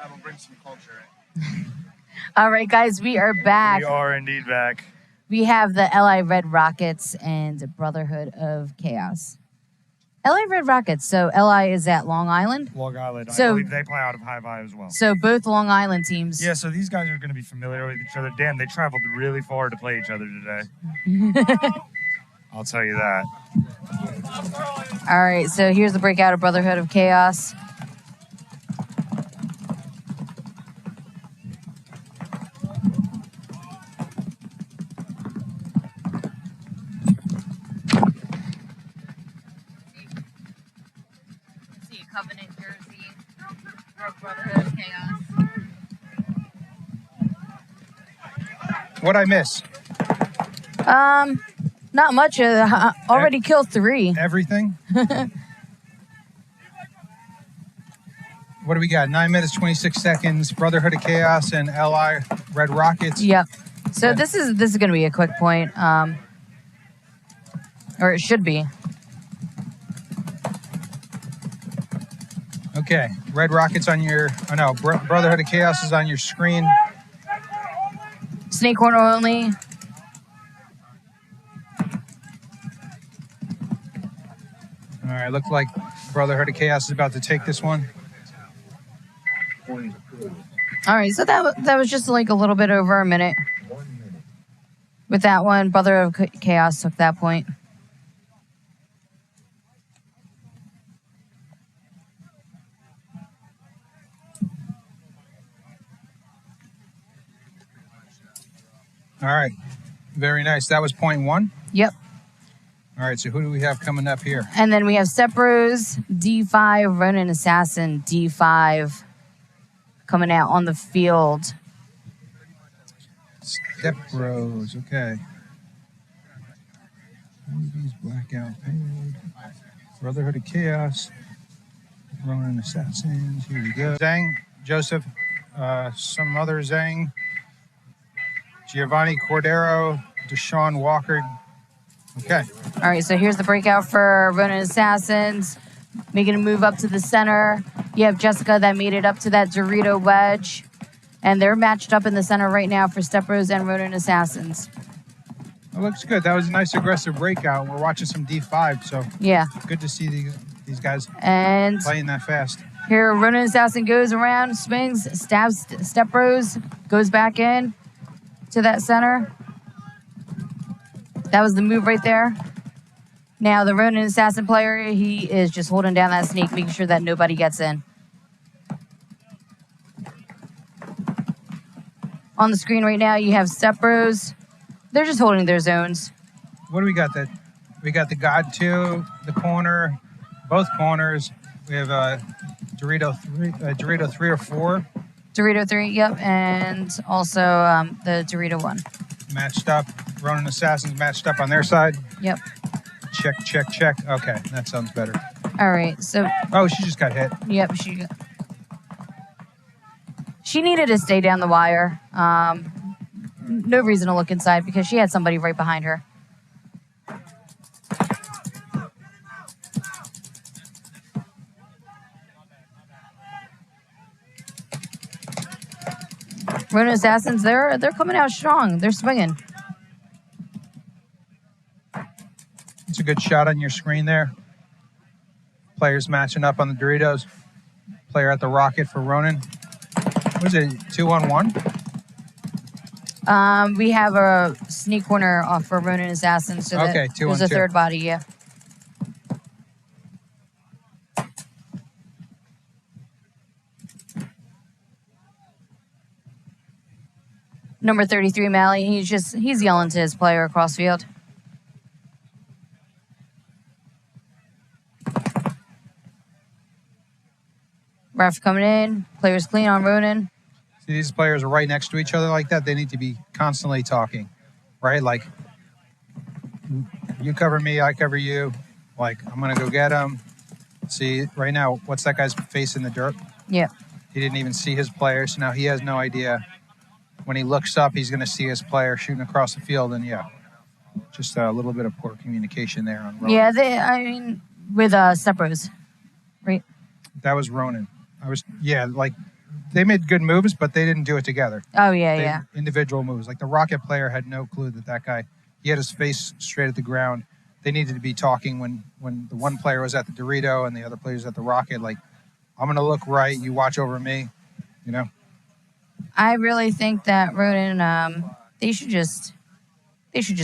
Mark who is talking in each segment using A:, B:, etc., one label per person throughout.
A: That'll bring some culture in.
B: All right, guys, we are back.
C: We are indeed back.
B: We have the LA Red Rockets and Brotherhood of Chaos. LA Red Rockets. So LI is at Long Island.
C: Long Island.
B: So,
C: I believe they play out of High Vibe as well.
B: So both Long Island teams.
C: Yeah, so these guys are going to be familiar with each other. Damn, they traveled really far to play each other today. I'll tell you that.
B: All right, so here's the breakout of Brotherhood of Chaos. Covenant jersey for Brotherhood of Chaos.
A: What'd I miss?
B: Not much. Already killed 3.
A: Everything? What do we got? 9 minutes, 26 seconds. Brotherhood of Chaos and LI Red Rockets.
B: Yep. So this is going to be a quick point, or it should be.
A: Okay, Red Rockets on your, oh no, Brotherhood of Chaos is on your screen.
B: Snake corner only.
A: All right, looks like Brotherhood of Chaos is about to take this one.
B: All right, so that was just like a little bit over a minute. With that one, Brotherhood of Chaos took that point.
A: All right, very nice. That was point 1?
B: Yep.
A: All right, so who do we have coming up here?
B: And then we have Step Bros, D5, Ronin Assassin, D5 coming out on the field.
A: Step Bros, okay. Movies, Blackout, Payload, Brotherhood of Chaos, Ronin Assassins, here we go. Zhang, Joseph, some other Zhang, Giovanni Cordero, Deshaun Walker. Okay.
B: All right, so here's the breakout for Ronin Assassins. Making a move up to the center. You have Jessica that made it up to that Dorito wedge. And they're matched up in the center right now for Step Bros and Ronin Assassins.
A: It looks good. That was a nice aggressive breakout. We're watching some D5, so
B: yeah,
A: good to see these guys
B: and
A: playing that fast.
B: Here, Ronin Assassin goes around, swings, stabs Step Bros, goes back in to that center. That was the move right there. Now the Ronin Assassin player, he is just holding down that snake, making sure that nobody gets in. On the screen right now, you have Step Bros. They're just holding their zones.
A: What do we got? We got the God 2, the corner, both corners. We have Dorito 3 or 4.
B: Dorito 3, yep, and also the Dorito 1.
A: Matched up. Ronin Assassins matched up on their side.
B: Yep.
A: Check, check, check. Okay, that sounds better.
B: All right, so...
A: Oh, she just got hit.
B: Yep, she needed to stay down the wire. No reason to look inside because she had somebody right behind her. Ronin Assassins, they're coming out strong. They're swinging.
A: It's a good shot on your screen there. Players matching up on the Doritos. Player at the Rocket for Ronin. What is it, 2-on-1?
B: We have a sneak corner off for Ronin Assassins. So
A: okay, 2-on-2.
B: There's a third body, yeah. Number 33, Mally, he's yelling to his player across field. Ref coming in, players clean on Ronin.
A: See, these players are right next to each other like that. They need to be constantly talking, right? Like, you cover me, I cover you. Like, I'm going to go get him. See, right now, what's that guy's face in the dirt?
B: Yeah.
A: He didn't even see his player, so now he has no idea. When he looks up, he's going to see his player shooting across the field, and yeah, just a little bit of poor communication there on Ronin.
B: Yeah, with Step Bros, right?
A: That was Ronin. they made good moves, but they didn't do it together.
B: Oh, yeah,
A: They
B: yeah.
A: individual moves. Like the Rocket player had no clue that guy, he had his face straight at the ground. They needed to be talking when the one player was at the Dorito and the other player was at the Rocket. Like, I'm going to look right. You watch over me, you know?
B: I really think that Ronin, they should just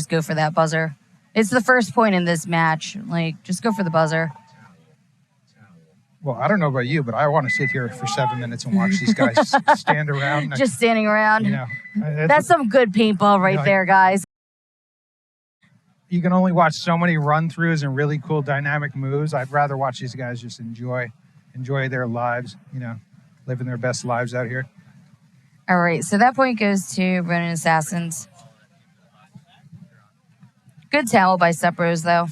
B: go for that buzzer. It's the first point in this match. Like, just go for the buzzer.
A: Well, I don't know about you, but I want to sit here for 7 minutes and watch these guys stand around.
B: Just standing around.
A: You know,
B: That's some good paintball right there, guys.
A: You can only watch so many run-throughs and really cool dynamic moves. I'd rather watch these guys just enjoy their lives, you know, living their best lives out here.
B: All right, so that point goes to Ronin Assassins. Good towel by Stepbros, though.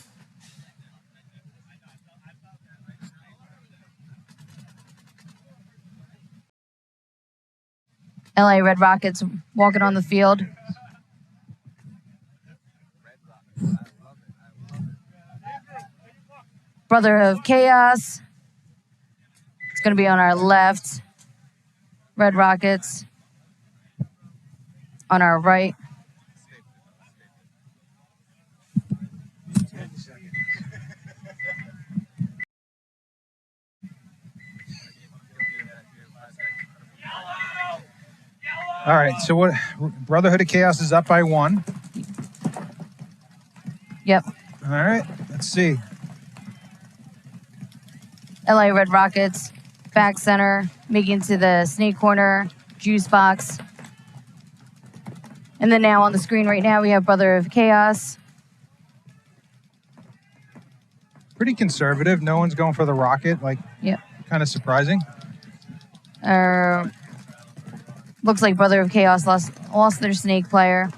B: LA Red Rockets walking on the field. Brotherhood of Chaos. It's going to be on our left. Red Rockets on our right.
A: All right, so what? Brotherhood of Chaos is up by 1.
B: Yep.
A: All right, let's see.
B: LA Red Rockets, back center, making to the snake corner, juice box. And then now on the screen right now, we have Brother of Chaos.
A: Pretty conservative. No one's going for the Rocket. Like,
B: Yep.
A: kind of surprising.
B: Looks like Brother of Chaos lost their snake player.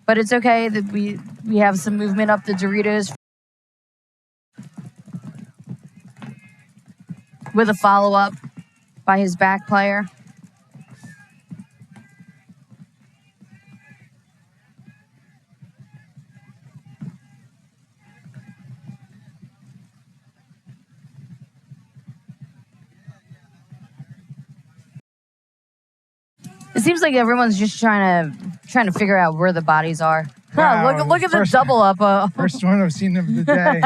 B: But it's okay that we have some movement up the Doritos with a follow-up by his back player. It seems like everyone's just trying to figure out where the bodies are.
A: Wow,
B: look at the double up.
A: First one I've seen of the day.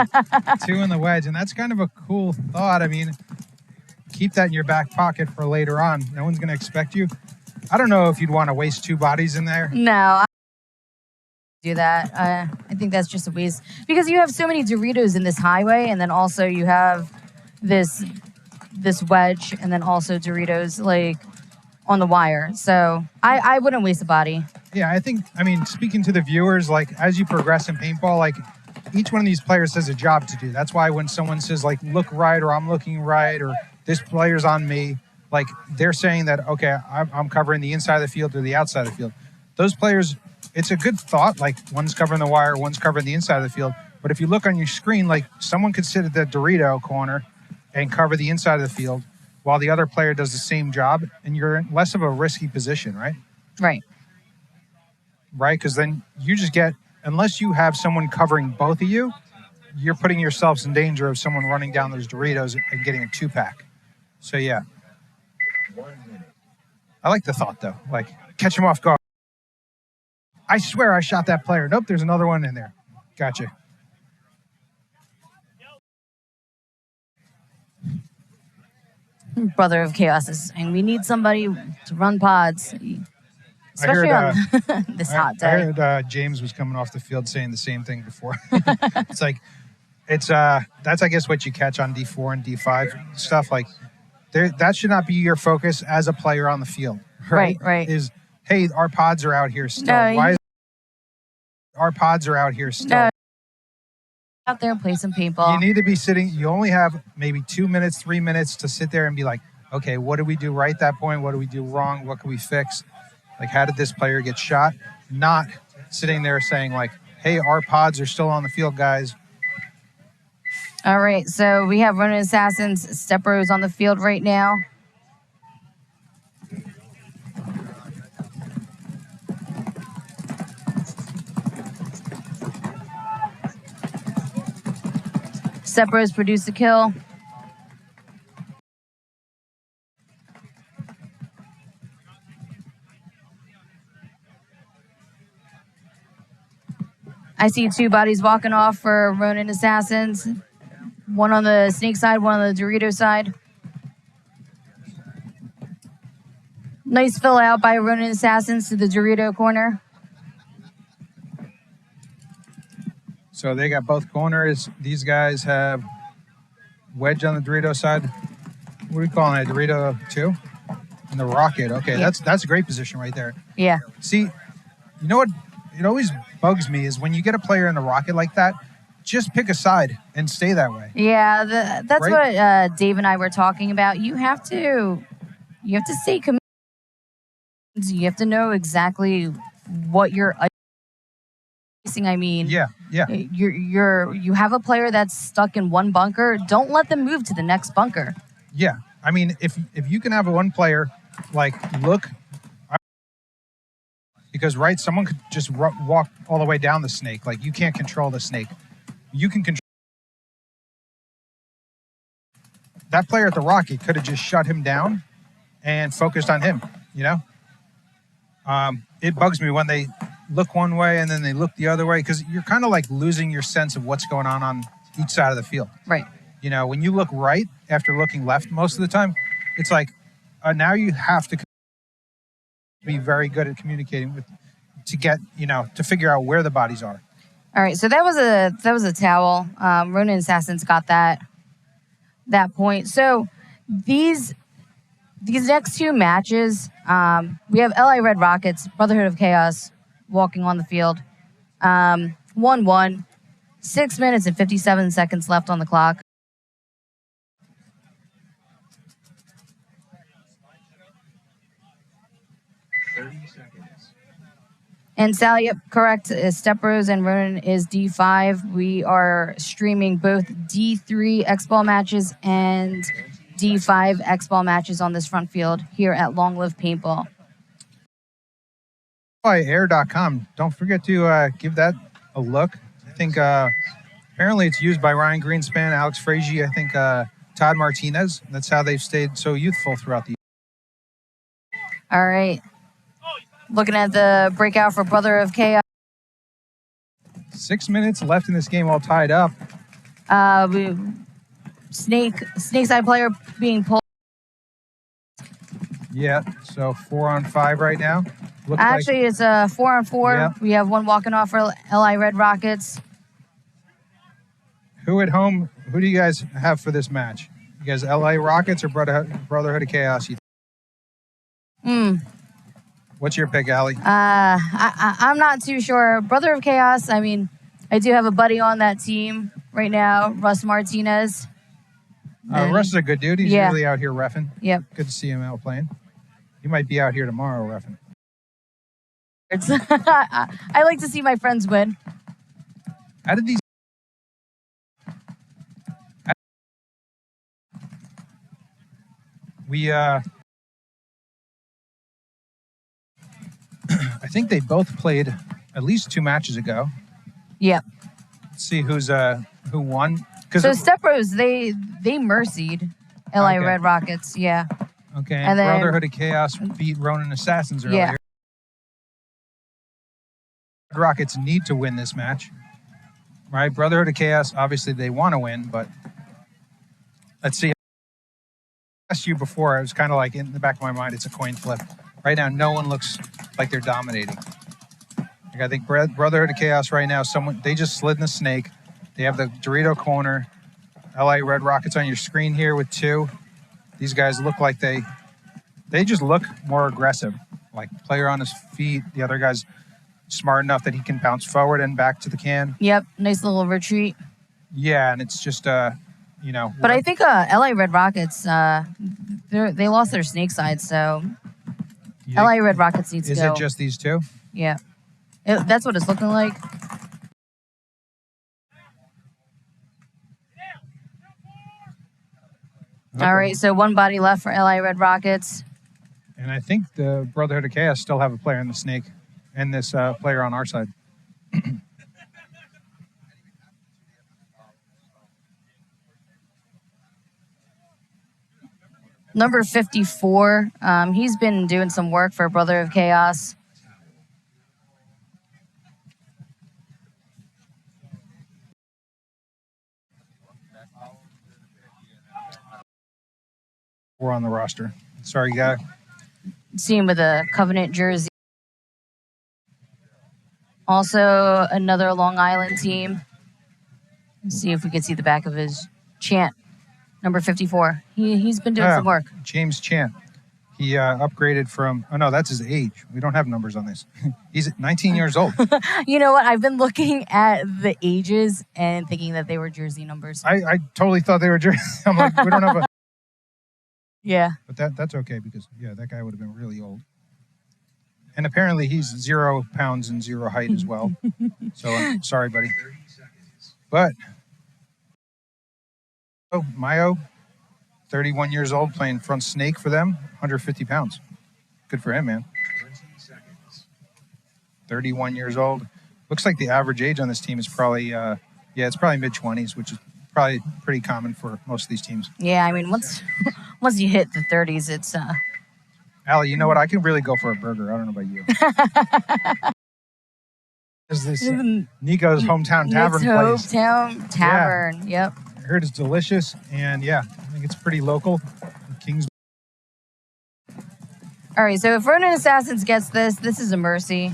A: 2 in the wedge, and that's kind of a cool thought. I mean, keep that in your back pocket for later on. No one's going to expect you. I don't know if you'd want to waste 2 bodies in there.
B: No, I do that. I think that's just a waste because you have so many Doritos in this highway, and then also you have this wedge, and then also Doritos like on the wire. So I wouldn't waste a body.
A: Yeah, I mean, speaking to the viewers, like as you progress in paintball, like each one of these players has a job to do. That's why when someone says like, look right, or I'm looking right, or this player's on me, like they're saying that, okay, I'm covering the inside of the field or the outside of the field. Those players, it's a good thought, like one's covering the wire, one's covering the inside of the field. But if you look on your screen, like someone could sit at the Dorito corner and cover the inside of the field while the other player does the same job, and you're in less of a risky position, right?
B: Right.
A: Right, because then you just get, unless you have someone covering both of you, you're putting yourselves in danger of someone running down those Doritos and getting a 2-pack. So yeah. I like the thought though, like catch him off guard. I swear I shot that player. Nope, there's another one in there. Gotcha.
B: Brother of Chaos is saying we need somebody to run pods, especially on this hot day.
A: I heard James was coming off the field saying the same thing before. It's like, that's I guess what you catch on D4 and D5 stuff. Like, that should not be your focus as a player on the field. Right. Is, hey, our pods are out here still. Why? Our pods are out here still.
B: Out there and play some paintball.
A: You need to be sitting. You only have maybe 2 minutes, 3 minutes to sit there and be like, okay, what did we do right at that point? What did we do wrong? What can we fix? Like, how did this player get shot? Not sitting there saying like, hey, our pods are still on the field, guys.
B: All right, so we have Ronin Assassins, Stepbros on the field right now. Stepbros produced a kill. I see two bodies walking off for Ronin Assassins. One on the Snake side, one on the Dorito side. Nice fill out by Ronin Assassins to the Dorito corner.
A: So they got both corners. These guys have wedge on the Dorito side. What are we calling it? Dorito 2? And the Rocket. Okay,
B: Yeah.
A: that's a great position right there.
B: Yeah.
A: See, you know what? It always bugs me is when you get a player in the Rocket like that, just pick a side and stay that way.
B: Yeah, that's
A: Right?
B: what Dave and I were talking about. You have to stay committed. You have to know exactly what you're facing. I mean,
A: Yeah.
B: you have a player that's stuck in one bunker. Don't let them move to the next bunker.
A: Yeah. I mean, if you can have one player like look, because right, someone could just walk all the way down the snake. Like you can't control the snake. You can control. That player at the Rocky could have just shut him down and focused on him. You know, it bugs me when they look one way and then they look the other way because you're kind of like losing your sense of what's going on each side of the field.
B: Right.
A: You know, when you look right after looking left most of the time, it's like now you have to be very good at communicating to get, to figure out where the bodies are.
B: All right, so that was a towel. Ronin Assassins got that point. So these next two matches, we have LA Red Rockets, Brotherhood of Chaos, walking on the field. 1-1, 6 minutes and 57 seconds left on the clock. And Sally, yep, correct. Step Bros and Ronin is D5. We are streaming both D3 X-Ball matches and D5 X-Ball matches on this front field here at Long Live Paintball.
A: By air.com. Don't forget to give that a look. I think apparently it's used by Ryan Greenspan, Alex Frazier, I think Todd Martinez. That's how they've stayed so youthful throughout the year.
B: All right. Looking at the breakout for Brother of Chaos.
A: 6 minutes left in this game, all tied up.
B: Snake side player being pulled.
A: Yeah, so 4-on-5 right now.
B: Actually, it's a 4-on-4.
A: Yeah.
B: We have one walking off for LI Red Rockets.
A: Who at home, who do you guys have for this match? You guys LA Rockets or Brotherhood of Chaos? What's your pick, Allie?
B: I'm not too sure. Brother of Chaos, I mean, I do have a buddy on that team right now, Russ Martinez.
A: Russ is a good dude. He's usually out here reffing.
B: Yep.
A: Good to see him out playing. He might be out here tomorrow reffing.
B: I like to see my friends win.
A: How did these... I think they both played at least 2 matches ago.
B: Yep.
A: Let's see who won.
B: So Step Bros, they mercied LA Red Rockets, yeah.
A: Okay, and then Brotherhood of Chaos beat Ronin Assassins earlier.
B: Yeah.
A: Red Rockets need to win this match. Right? Brotherhood of Chaos, obviously they want to win, but let's see. I asked you before, I was kind of like in the back of my mind, it's a coin flip. Right now, no one looks like they're dominating. Like I think Brotherhood of Chaos right now, they just slid in the snake. They have the Dorito corner. LA Red Rockets on your screen here with 2. These guys look like they just look more aggressive. Like player on his feet. The other guy's smart enough that he can bounce forward and back to the can.
B: Yep, nice little retreat.
A: Yeah, and it's just
B: But I think LA Red Rockets, they lost their snake side, so LA Red Rockets needs to go.
A: Is it just these 2?
B: Yeah. That's what it's looking like. Okay. All right, so 1 body left for LA Red Rockets.
A: And I think the Brotherhood of Chaos still have a player in the snake and this player on our side.
B: Number 54, he's been doing some work for Brother of Chaos.
A: We're on the roster. Sorry, guy.
B: See him with a Covenant jersey. Also, another Long Island team. Let's see if we can see the back of his Chant, number 54. He's been doing some work.
A: James Chant. He upgraded from, oh no, that's his age. We don't have numbers on this. He's 19 years old.
B: You know what? I've been looking at the ages and thinking that they were jersey numbers.
A: I totally thought they were jersey. I'm like, we don't have a.
B: Yeah.
A: But that's okay because, yeah, that guy would have been really old. And apparently he's 0 pounds and 0 height as well. So I'm sorry, buddy. But, oh, Mayo, 31 years old, playing front snake for them, 150 pounds. Good for him, man. 31 years old. Looks like the average age on this team is probably, it's probably mid-20s, which is probably pretty common for most of these teams.
B: Yeah, I mean, once you hit the 30s, it's...
A: Allie, you know what? I can really go for a burger. I don't know about you. There's this Nico's Hometown Tavern place.
B: Hometown Tavern, Yep.
A: I heard it's delicious, and yeah, I think it's pretty local. Kings.
B: All right, so if Ronin Assassins gets this is a mercy.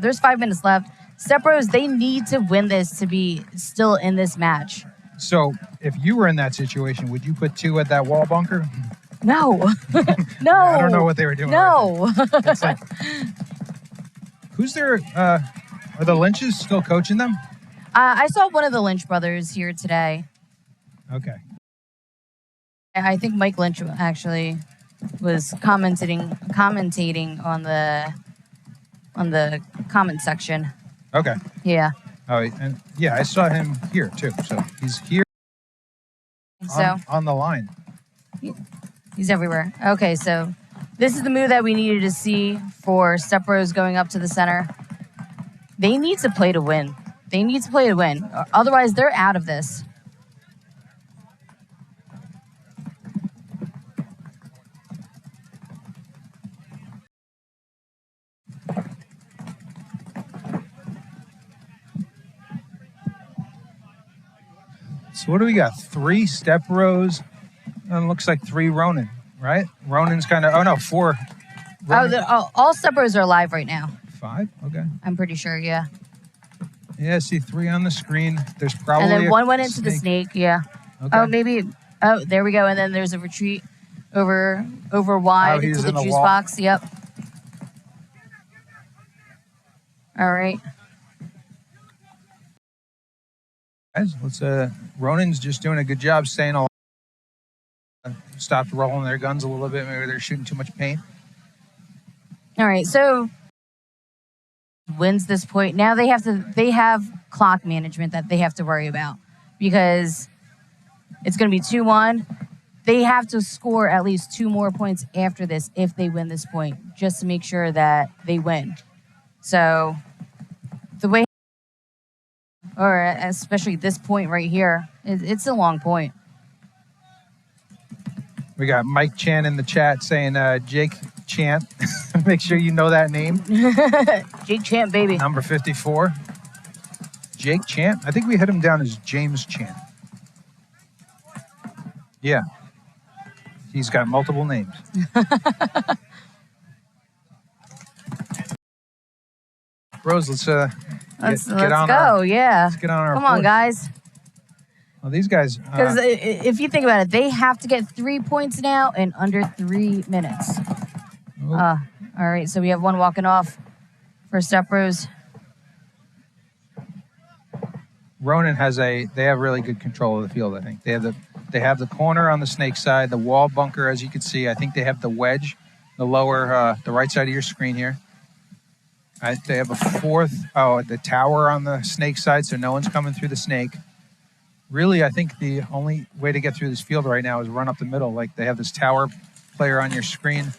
B: There's 5 minutes left. Step Bros, they need to win this to be still in this match.
A: So if you were in that situation, would you put 2 at that wall bunker?
B: No. No.
A: I don't know what they were doing.
B: No.
A: Right, it's like, who's there? Are the Lynches still coaching them?
B: I saw one of the Lynch brothers here today.
A: Okay.
B: I think Mike Lynch actually was commentating on the comment section.
A: Okay.
B: Yeah.
A: Oh, and yeah, I saw him here too. So he's here on the line.
B: He's everywhere. Okay, so this is the move that we needed to see for Step Bros going up to the center. They need to play to win. Otherwise, they're out of this.
A: So what do we got? 3 Step Bros. And looks like 3 Ronin, right? Ronin's kind of, 4. Ronin.
B: All Step Bros are alive right now.
A: 5? Okay.
B: I'm pretty sure, yeah.
A: Yeah, I see 3 on the screen. There's probably
B: and then one went into the snake, yeah.
A: Okay.
B: Oh, maybe. Oh, there we go. And then there's a retreat over wide into the juice box. Yep. All right.
A: Guys, Ronin's just doing a good job staying alive. Stopped rolling their guns a little bit. Maybe they're shooting too much paint.
B: All right, so wins this point. Now they have clock management that they have to worry about because it's going to be 2-1. They have to score at least 2 more points after this if they win this point, just to make sure that they win. So the way, or especially this point right here, it's a long point.
A: We got Mike Chan in the chat saying Jake Chant. Make sure you know that name.
B: Jake Chant, baby.
A: Number 54. Jake Chant. I think we had him down as James Chant. Yeah. He's got multiple names. Bros, let's get on
B: go. Yeah.
A: Let's get on our
B: Come on, guys.
A: Well, these guys...
B: Because if you think about it, they have to get 3 points now in under 3 minutes.
A: Oh.
B: All right, so we have one walking off for Step Bros.
A: Ronin they have really good control of the field, I think. They have the corner on the snake side, the wall bunker, as you can see. I think they have the wedge, the lower, the right side of your screen here. They have a 4th, the tower on the snake side, so no one's coming through the snake. Really, I think the only way to get through this field right now is run up the middle. Like they have this tower player on your screen.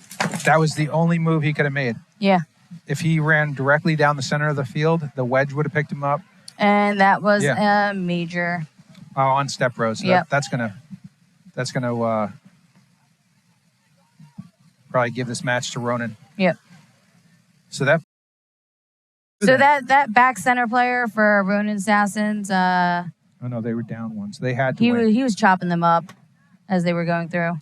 A: That was the only move he could have made.
B: Yeah.
A: If he ran directly down the center of the field, the wedge would have picked him up.
B: And that was a major.
A: Oh, on Step Bros.
B: Yep.
A: That's gonna probably give this match to Ronin.
B: Yep.
A: So that
B: back center player for Ronin Assassins.
A: Oh no, they were down once. They had to win.
B: He was chopping them up as they were going through.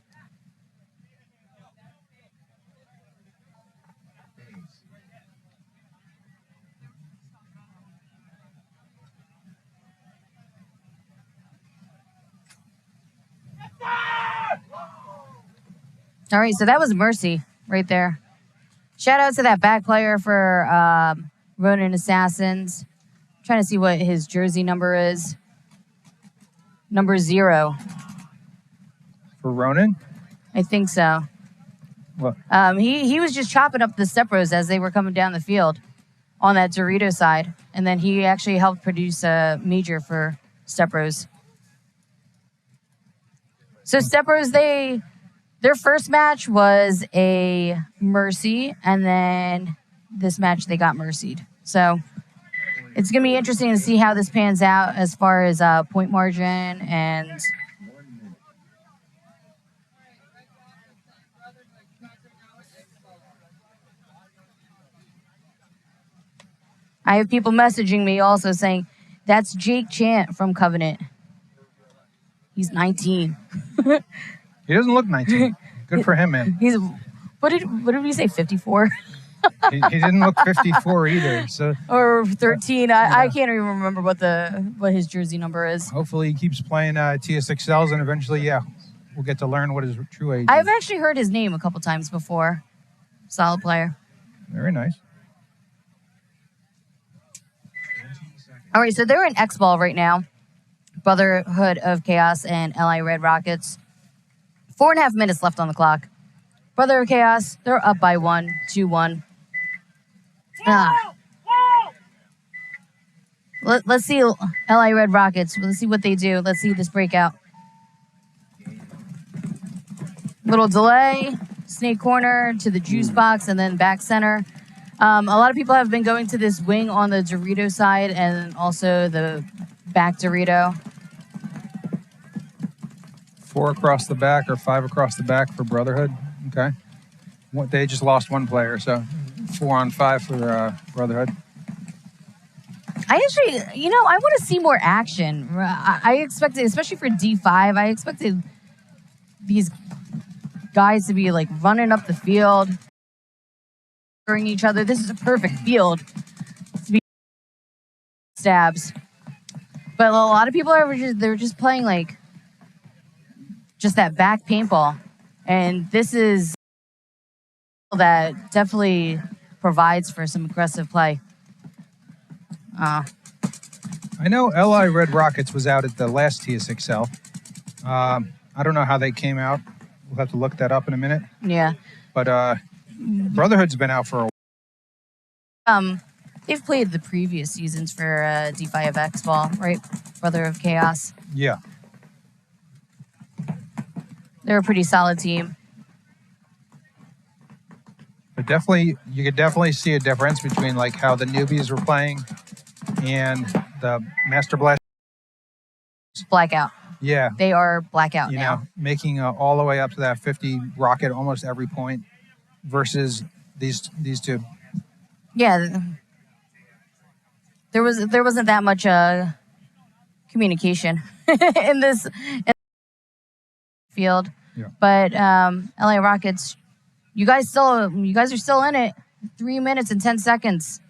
B: All right, so that was Mercy right there. Shout out to that back player for Ronin Assassins. I'm trying to see what his jersey number is. Number 0.
A: For Ronin?
B: I think so.
A: What?
B: He was just chopping up the Step Bros as they were coming down the field on that Dorito side. And then he actually helped produce a major for Step Bros. So Step Bros, their first match was a Mercy, and then this match they got Mercied. So it's going to be interesting to see how this pans out as far as point margin and... I have people messaging me also saying, that's Jake Chant from Covenant. He's 19.
A: He doesn't look 19. Good for him, man.
B: He's what did we say, 54?
A: He didn't look 54 either. So
B: or 13. I can't even remember what his jersey number is.
A: Hopefully he keeps playing Tsxls, and eventually, we'll get to learn what his true age is.
B: I've actually heard his name a couple times before. Solid player.
A: Very nice.
B: All right, so they're in X-Ball right now. Brotherhood of Chaos and LA Red Rockets. 4.5 minutes left on the clock. Brotherhood of Chaos, they're up by 1, 2-1. Let's see LA Red Rockets. Let's see what they do. Let's see this breakout. Little delay. Snake corner to the juice box and then back center. A lot of people have been going to this wing on the Dorito side and also the back Dorito.
A: 4 across the back or 5 across the back for Brotherhood. Okay. They just lost 1 player, so 4 on 5 for Brotherhood.
B: I actually, I want to see more action. I expected, especially for D5, I expected these guys to be like running up the field, each other. This is a perfect field to be stabs. But a lot of people they're just playing like just that back paintball. And this is that definitely provides for some aggressive play.
A: I know LI Red Rockets was out at the last Tsxl. I don't know how they came out. We'll have to look that up in a minute.
B: Yeah.
A: But Brotherhood's been out for a
B: while. They've played the previous seasons for D5 X-Ball, right? Brother of Chaos.
A: Yeah.
B: They're a pretty solid team.
A: But you could definitely see a difference between like how the newbies were playing and the Master Blast.
B: Blackout.
A: Yeah.
B: They are blackout now.
A: You know, making all the way up to that 50 rocket almost every point versus these two.
B: Yeah. There wasn't that much communication in this field.
A: Yeah.
B: But LA Rockets, you guys are still in it. 3 minutes and 10 seconds.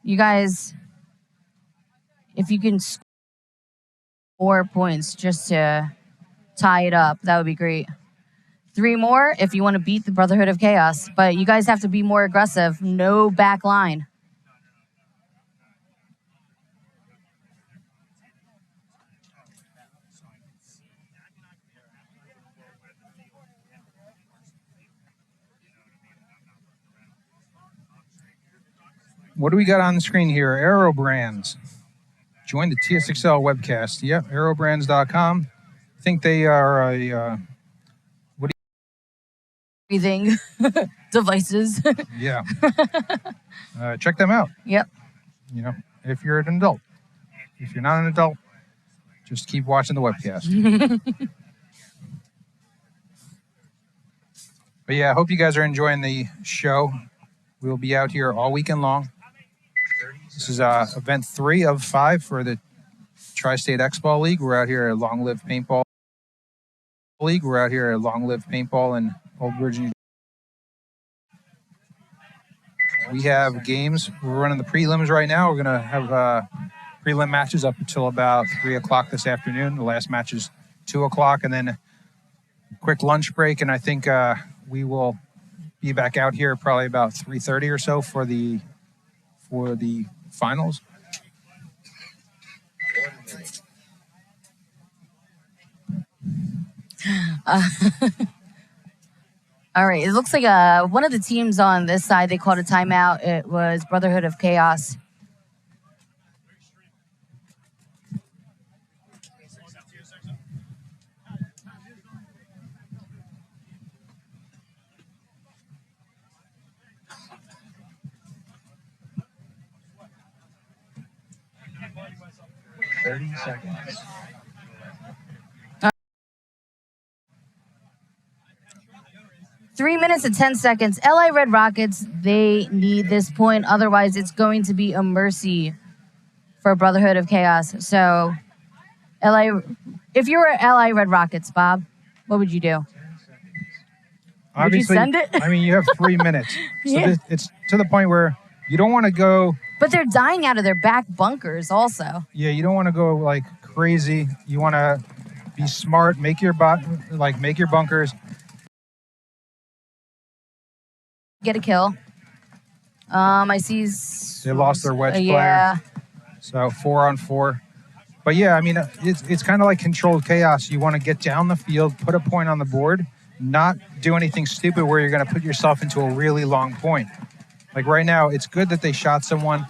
B: You guys, if you can score 4 points just to tie it up, that would be great. 3 more if you want to beat the Brotherhood of Chaos. But you guys have to be more aggressive. No back line.
A: What do we got on the screen here? Aero Brands. Join the Tsxl webcast. Yep, aerobrands.com. I think they are a...
B: breathing devices.
A: Yeah. Check them out.
B: Yep.
A: You know, if you're an adult. If you're not an adult, just keep watching the webcast. But yeah, I hope you guys are enjoying the show. We'll be out here all weekend long. This is event 3 of 5 for the Tri-State X-Ball League. We're out here at Long Live Paintball League. We're out here at Long Live Paintball in Old Bridge, New Jersey. We have games. We're running the prelims right now. We're going to have prelim matches up until about 3 o'clock this afternoon. The last match is 2 o'clock, and then quick lunch break, and I think we will be back out here probably about 3:30 or so for the finals.
B: All right. It looks like one of the teams on this side, they called a timeout. It was Brotherhood of Chaos.
A: Seconds.
B: 3 minutes and 10 seconds. LA Red Rockets, they need this point. Otherwise, it's going to be a mercy for Brotherhood of Chaos. So, if you were LA Red Rockets, Bob, what would you do?
A: Obviously,
B: would you send it?
A: I mean, you have 3 minutes. So
B: Yeah.
A: it's to the point where you don't want to go.
B: But they're dying out of their back bunkers also.
A: Yeah, you don't want to go like crazy. You want to be smart, make your bunkers.
B: Get a kill. I see.
A: They lost their wedge
B: Yeah.
A: player. So 4-on-4. But yeah, I mean, it's kind of like controlled chaos. You want to get down the field, put a point on the board, not do anything stupid where you're going to put yourself into a really long point. Like right now, it's good that they shot someone,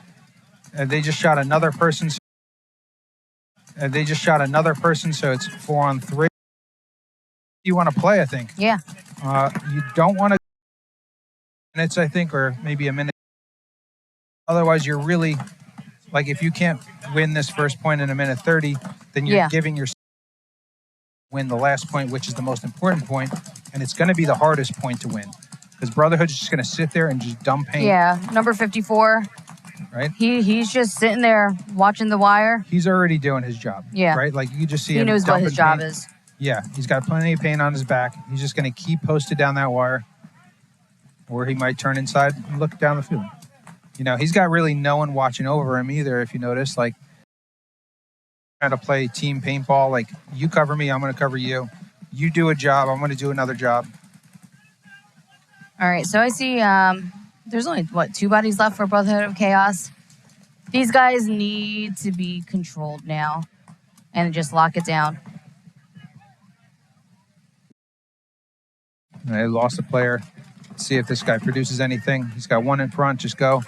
A: and they just shot another person. So it's 4-on-3. You want to play, I think.
B: Yeah.
A: You don't want to minutes, I think, or maybe a minute. Otherwise, you're really, like, if you can't win this first point in a minute 30, then you're giving yourself win the last point, which is the most important point, and it's going to be the hardest point to win. Because Brotherhood's just going to sit there and just dump paint.
B: Yeah, number 54.
A: Right?
B: He's just sitting there watching the wire.
A: He's already doing his job.
B: Yeah.
A: Right? Like, you just see
B: He
A: him
B: knows what his job
A: paint.
B: is.
A: Yeah, he's got plenty of paint on his back. He's just going to keep posted down that wire. Or he might turn inside and look down the field. You know, he's got really no one watching over him either, if you notice. Like, trying to play team paintball. Like, you cover me, I'm going to cover you. You do a job, I'm going to do another job.
B: All right, so I see there's only, 2 bodies left for Brotherhood of Chaos. These guys need to be controlled now and just lock it down.
A: They lost a player. Let's see if this guy produces anything. He's got one in front. Just go.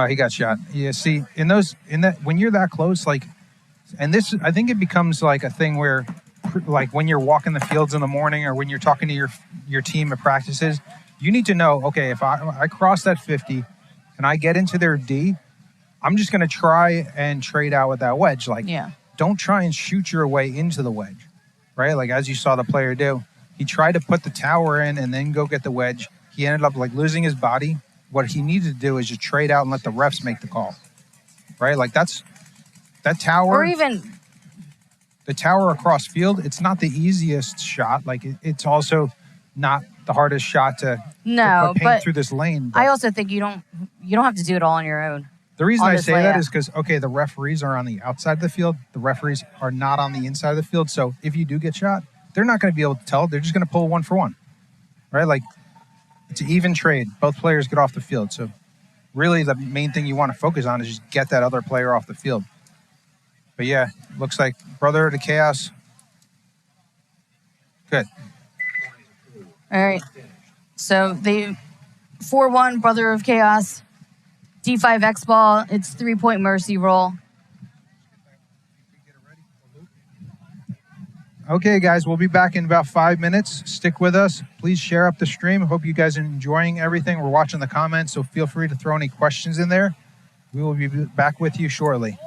A: He got shot. Yeah, see, when you're that close, like, and this, I think it becomes like a thing where, like, when you're walking the fields in the morning or when you're talking to your team at practices, you need to know, okay, if I cross that 50 and I get into their D, I'm just going to try and trade out with that wedge. Like, don't try and shoot your way into the wedge, right? Like, as you saw the player do. He tried to put the tower in and then go get the wedge. He ended up, like, losing his body. What he needed to do is just trade out and let the refs make the call, right? Like, that tower.
B: Or even
A: the tower across field, it's not the easiest shot. Like, it's also not the hardest shot to put paint through this lane.
B: I also think you don't have to do it all on your own.
A: The reason I say that is because, okay, the referees are on the outside of the field. The referees are not on the inside of the field. So if you do get shot, they're not going to be able to tell. They're just going to pull 1 for 1, right? Like, it's an even trade. Both players get off the field. So really the main thing you want to focus on is just get that other player off the field. But yeah, looks like Brotherhood of Chaos. Good.
B: All right. So they 4-1 Brother of Chaos. D5 X ball. It's 3-point mercy roll.
A: Okay, guys, we'll be back in about 5 minutes. Stick with us. Please share up the stream. Hope you guys are enjoying everything. We're watching the comments, so feel free to throw any questions in there. We will be back with you shortly.